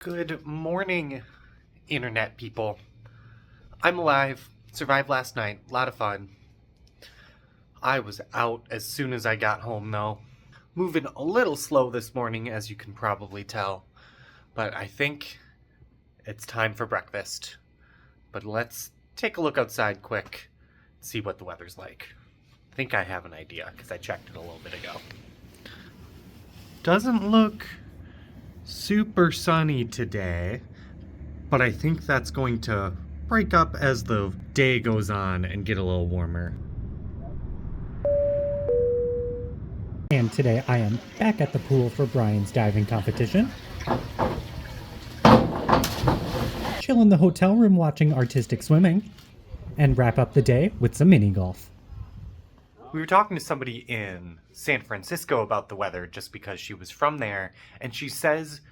Good morning, internet people. I'm alive. Survived last night. A lot of fun. I was out as soon as I got home, though. Moving a little slow this morning, as you can probably tell. But I think it's time for breakfast. But let's take a look outside quick and see what the weather's like. I think I have an idea, because I checked it a little bit ago. Doesn't look super sunny today, but I think that's going to break up as the day goes on and get a little warmer. And today I am back at the pool for Brian's diving competition. Chill in the hotel room watching artistic swimming, and wrap up the day with some mini golf. We were talking to somebody in San Francisco about the weather just because she was from there, and she says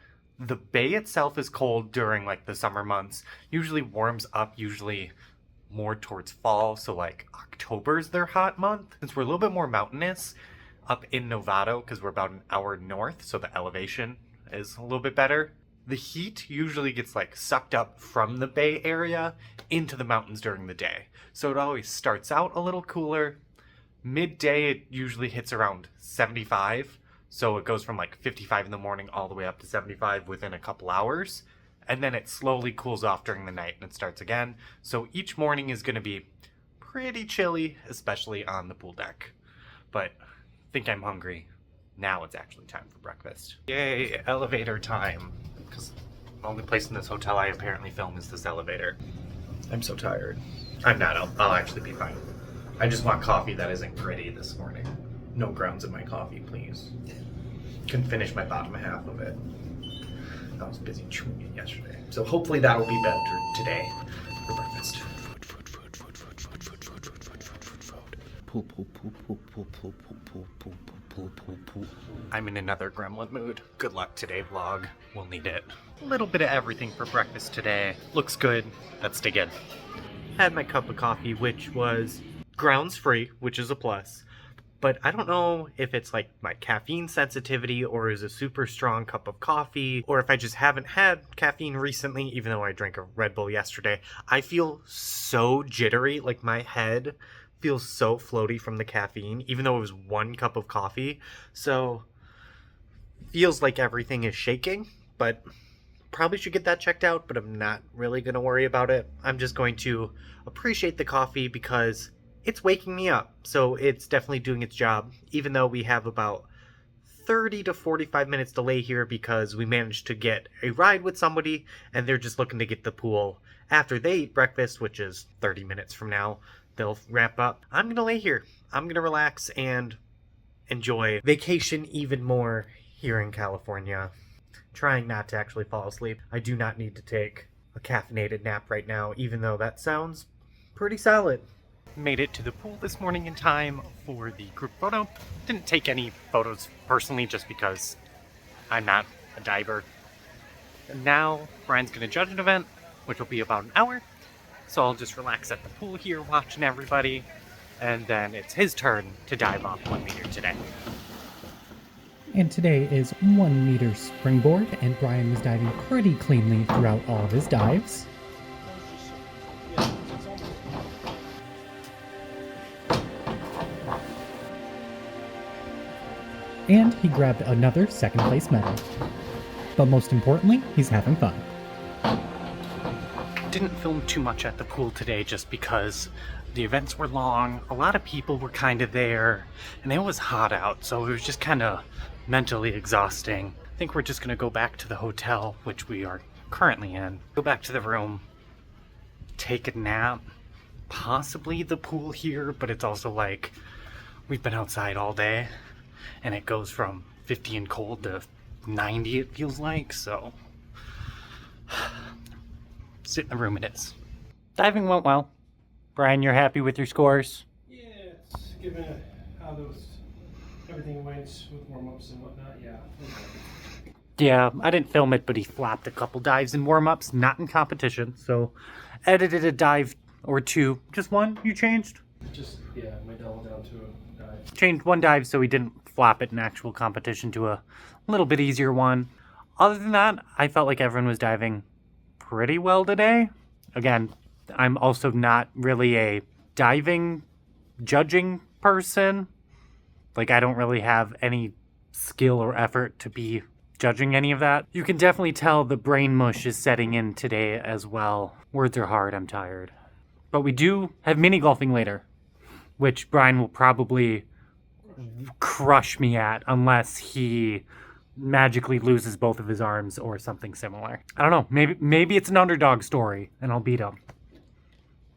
the bay itself is cold during like the summer months, usually warms up usually more towards fall, so like October's their hot month. Since we're a little bit more mountainous up in Novato, because we're about an hour north, so the elevation is a little bit better, the heat usually gets like sucked up from the bay area into the mountains during the day. So it always starts out a little cooler. Midday, it usually hits around 75. So it goes from like 55 in the morning all the way up to 75 within a couple hours. And then it slowly cools off during the night and it starts again. So each morning is going to be pretty chilly, especially on the pool deck. But I think I'm hungry. Now it's actually time for breakfast. Yay, elevator time. Because the only place in this hotel I apparently film is this elevator. I'm so tired. I'm not. I'll actually be fine. I just want coffee that isn't gritty this morning. No grounds in my coffee, please. Couldn't finish my bottom half of it. I was busy chewing it yesterday. So hopefully that'll be better today for breakfast. I'm in another gremlin mood. Good luck today, vlog. We'll need it. A little bit of everything for breakfast today. Looks good. Let's dig in. Had my cup of coffee, which was grounds free, which is a plus. But I don't know if it's like my caffeine sensitivity or is a super strong cup of coffee, or if I just haven't had caffeine recently, even though I drank a Red Bull yesterday. I feel so jittery, like my head feels so floaty from the caffeine, even though it was one cup of coffee. So feels like everything is shaking, but probably should get that checked out, but I'm not really going to worry about it. I'm just going to appreciate the coffee because it's waking me up, so it's definitely doing its job, even though we have about 30 to 45 minutes delay here because we managed to get a ride with somebody, and they're just looking to get the pool after they eat breakfast, which is 30 minutes from now. They'll wrap up. I'm going to lay here. I'm going to relax and enjoy vacation even more here in California. Trying not to actually fall asleep. I do not need to take a caffeinated nap right now, even though that sounds pretty solid. Made it to the pool this morning in time for the group photo. Didn't take any photos personally just because I'm not a diver. And now Brian's going to judge an event, which will be about an hour. So I'll just relax at the pool here watching everybody. And then it's his turn to dive off 1 meter today. And today is 1 meter springboard, and Brian was diving pretty cleanly throughout all of his dives. And he grabbed another second place medal. But most importantly, he's having fun. Didn't film too much at the pool today just because the events were long, a lot of people were kind of there, and it was hot out, so it was just kind of mentally exhausting. I think we're just going to go back to the hotel, which we are currently in. Go back to the room, take a nap, possibly the pool here, but it's also like we've been outside all day. And it goes from 50 and cold to 90, it feels like, so sit in the room it is. Diving went well. Brian, you're happy with your scores? Yeah, it's given how everything went with warm-ups and whatnot, yeah. Yeah, I didn't film it, but he flopped a couple dives in warm-ups, not in competition, so edited a dive or two. Just one you changed? Just, yeah, my double down to a dive. Changed one dive so he didn't flop it in actual competition to a little bit easier one. Other than that, I felt like everyone was diving pretty well today. Again, I'm also not really a diving judging person. Like, I don't really have any skill or effort to be judging any of that. You can definitely tell the brain mush is setting in today as well. Words are hard, I'm tired. But we do have mini golfing later, which Brian will probably crush me at unless he magically loses both of his arms or something similar. I don't know. Maybe it's an underdog story and I'll beat him.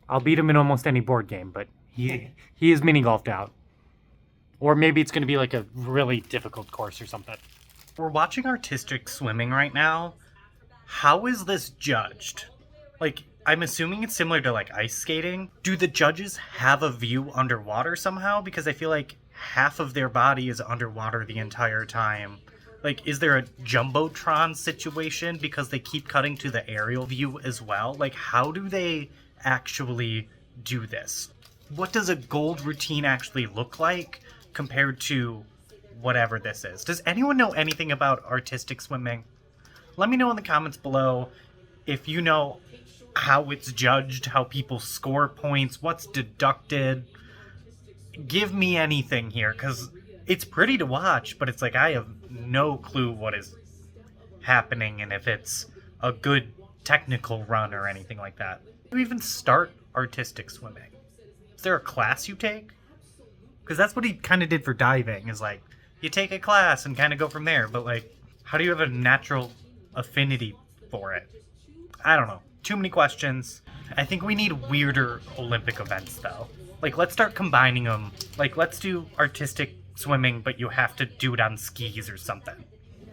I'll beat him in almost any board game, but he is mini golfed out. Or maybe it's going to be like a really difficult course or something. We're watching artistic swimming right now. How is this judged? Like, I'm assuming it's similar to like ice skating. Do the judges have a view underwater somehow? Because I feel like half of their body is underwater the entire time. Like, is there a Jumbotron situation because they keep cutting to the aerial view as well? Like, how do they actually do this? What does a gold routine actually look like compared to whatever this is? Does anyone know anything about artistic swimming? Let me know in the comments below if you know how it's judged, how people score points, what's deducted. Give me anything here, because it's pretty to watch, but it's like I have no clue what is happening and if it's a good technical run or anything like that. Do you even start artistic swimming? Is there a class you take? Because that's what he kind of did for diving, is like, you take a class and kind of go from there, but like, how do you have a natural affinity for it? I don't know. Too many questions. I think we need weirder Olympic events, though. Like, let's start combining them. Like, let's do artistic swimming, but you have to do it on skis or something.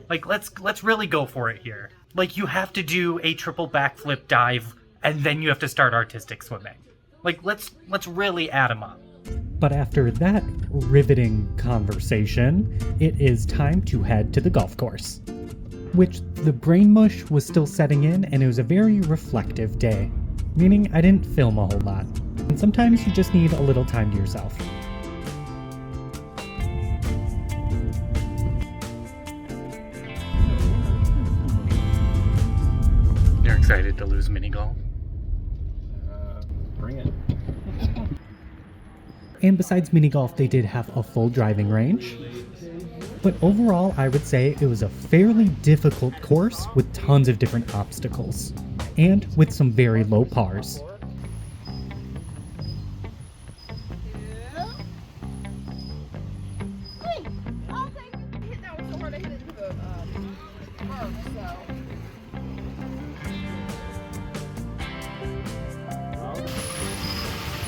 Like, let's really go for it here. Like, you have to do a triple backflip dive, and then you have to start artistic swimming. Like, let's really add them up. But after that riveting conversation, it is time to head to the golf course. Which the brain mush was still setting in, and it was a very reflective day. Meaning I didn't film a whole lot. And sometimes you just need a little time to yourself. You're excited to lose mini golf? Bring it. And besides mini golf, they did have a full driving range. But overall, I would say it was a fairly difficult course with tons of different obstacles. And with some very low pars.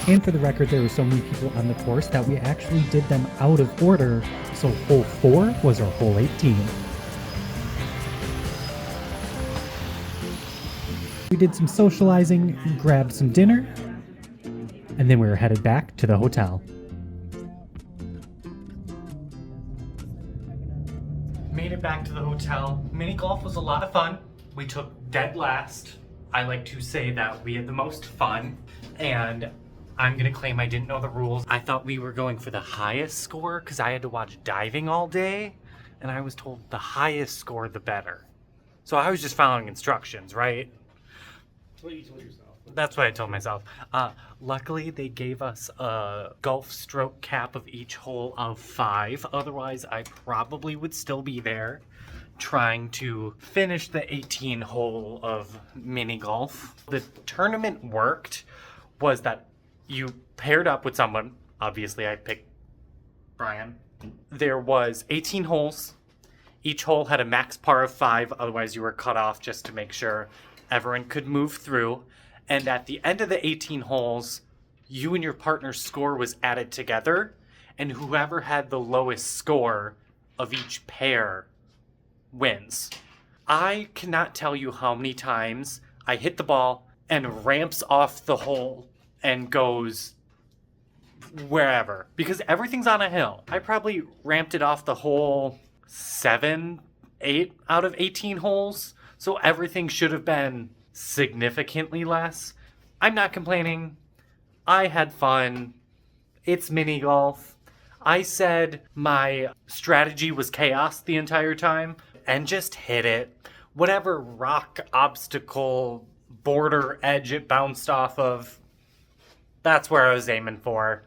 And for the record, there were so many people on the course that we actually did them out of order, so hole 4 was our hole 18. We did some socializing, grabbed some dinner, and then we were headed back to the hotel. Made it back to the hotel. Mini golf was a lot of fun. We took dead last. I like to say that we had the most fun, and I'm gonna claim I didn't know the rules. I thought we were going for the highest score because I had to watch diving all day, and I was told the highest score the better. So I was just following instructions, right? That's what you told yourself. That's what I told myself. Luckily, they gave us a golf stroke cap of each hole of 5. Otherwise, I probably would still be there trying to finish the 18 hole of mini golf. The tournament worked was that you paired up with someone. Obviously, I picked Brian. There was 18 holes. Each hole had a max par of 5. Otherwise, you were cut off just to make sure everyone could move through. And at the end of the 18 holes, you and your partner's score was added together. And whoever had the lowest score of each pair wins. I cannot tell you how many times I hit the ball and ramps off the hole and goes wherever, because everything's on a hill. I probably ramped it off the hole 7, 8 out of 18 holes, so everything should have been significantly less. I'm not complaining. I had fun. It's mini golf. I said my strategy was chaos the entire time and just hit it. whatever rock obstacle border edge it bounced off of, that's where I was aiming for.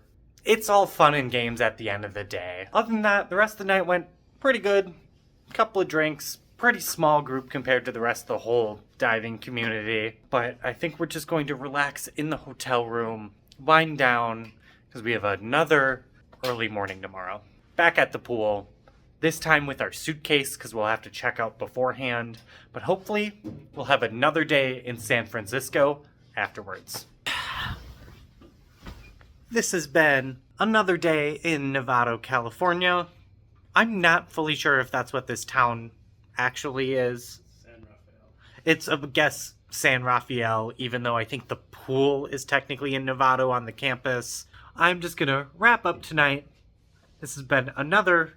It's all fun and games at the end of the day. Other than that, the rest of the night went pretty good. Couple of drinks, pretty small group compared to the rest of the whole diving community. But I think we're just going to relax in the hotel room, wind down, because we have another early morning tomorrow. Back at the pool, this time with our suitcase because we'll have to check out beforehand. But hopefully we'll have another day in San Francisco afterwards. This has been another day in Novato, California. I'm not fully sure if that's what this town actually is. San Rafael. It's, I guess, San Rafael, even though I think the pool is technically in Novato on the campus. I'm just going to wrap up tonight. This has been another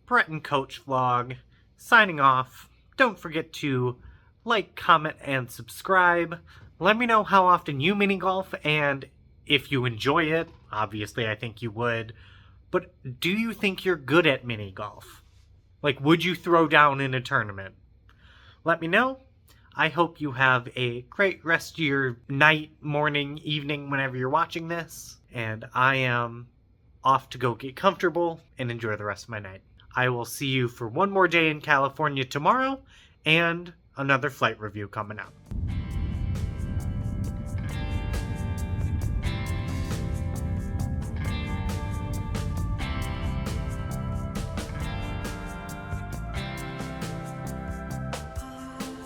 Brett and Coach vlog. Signing off. Don't forget to like, comment, and subscribe. Let me know how often you mini golf and if you enjoy it. Obviously, I think you would. But do you think you're good at mini golf? Like, would you throw down in a tournament? Let me know. I hope you have a great rest of your night, morning, evening, whenever you're watching this. And I am off to go get comfortable and enjoy the rest of my night. I will see you for one more day in California tomorrow and another flight review coming up.